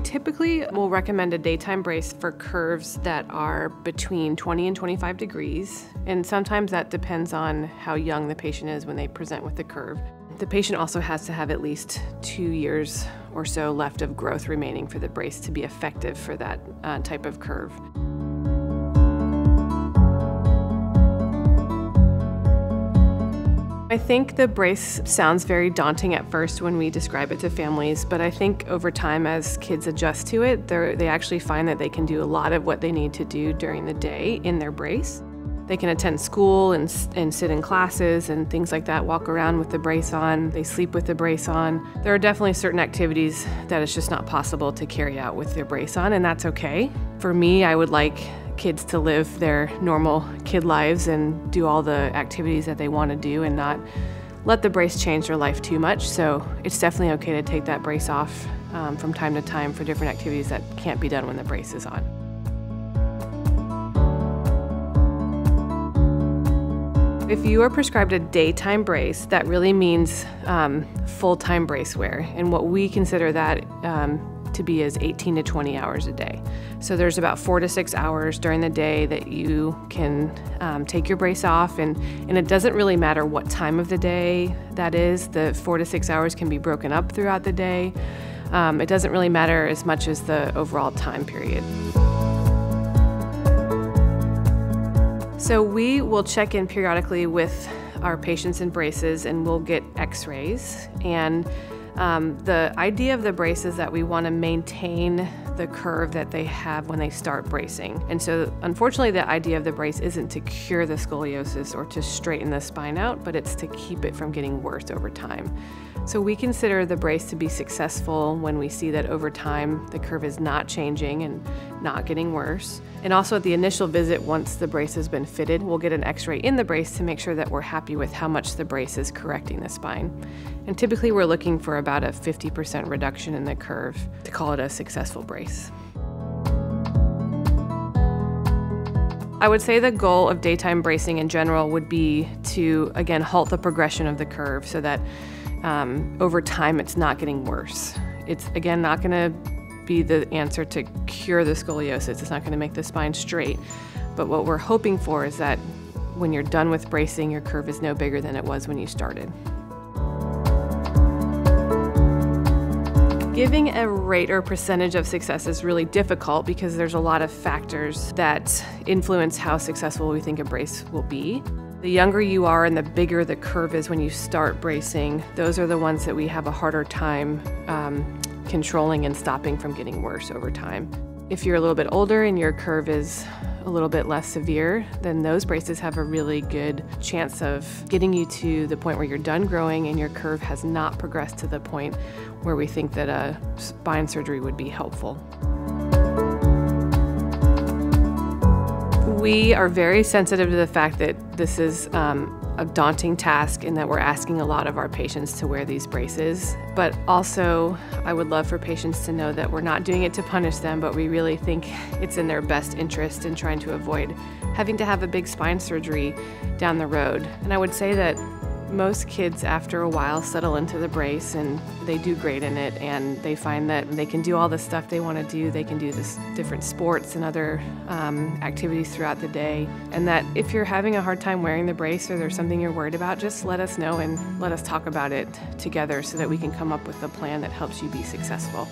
typically will recommend a daytime brace for curves that are between 20 and 25 degrees, and sometimes that depends on how young the patient is when they present with the curve. The patient also has to have at least 2 years or so left of growth remaining for the brace to be effective for that type of curve. I think the brace sounds very daunting at first when we describe it to families, but I think over time as kids adjust to it, they actually find that they can do a lot of what they need to do during the day in their brace. They can attend school and sit in classes and things like that, walk around with the brace on, they sleep with the brace on. There are definitely certain activities that it's just not possible to carry out with their brace on, and that's okay. For me, I would like kids to live their normal kid lives and do all the activities that they want to do and not let the brace change their life too much. So it's definitely okay to take that brace off from time to time for different activities that can't be done when the brace is on. If you are prescribed a daytime brace, that really means full-time brace wear, and what we consider that to be is 18 to 20 hours a day. So there's about 4 to 6 hours during the day that you can take your brace off, and it doesn't really matter what time of the day that is. The 4 to 6 hours can be broken up throughout the day. It doesn't really matter as much as the overall time period. So we will check in periodically with our patients in braces, and we'll get x-rays. And the idea of the brace is that we want to maintain the curve that they have when they start bracing. And so unfortunately the idea of the brace isn't to cure the scoliosis or to straighten the spine out, but it's to keep it from getting worse over time. So we consider the brace to be successful when we see that over time the curve is not changing and not getting worse. And also at the initial visit, once the brace has been fitted, we'll get an x-ray in the brace to make sure that we're happy with how much the brace is correcting the spine. And typically we're looking for about a 50% reduction in the curve to call it a successful brace. I would say the goal of daytime bracing in general would be to, again, halt the progression of the curve so that over time it's not getting worse. It's, again, not going to be the answer to cure the scoliosis. It's not going to make the spine straight. But what we're hoping for is that when you're done with bracing, your curve is no bigger than it was when you started. Giving a rate or percentage of success is really difficult because there's a lot of factors that influence how successful we think a brace will be. The younger you are and the bigger the curve is when you start bracing, those are the ones that we have a harder time controlling and stopping from getting worse over time. If you're a little bit older and your curve is a little bit less severe, then those braces have a really good chance of getting you to the point where you're done growing and your curve has not progressed to the point where we think that a spine surgery would be helpful. We are very sensitive to the fact that this is a daunting task and that we're asking a lot of our patients to wear these braces. But also, I would love for patients to know that we're not doing it to punish them, but we really think it's in their best interest in trying to avoid having to have a big spine surgery down the road. And I would say that most kids after a while settle into the brace and they do great in it, and they find that they can do all the stuff they want to do. They can do this different sports and other activities throughout the day, and that if you're having a hard time wearing the brace or there's something you're worried about, just let us know and let us talk about it together so that we can come up with a plan that helps you be successful.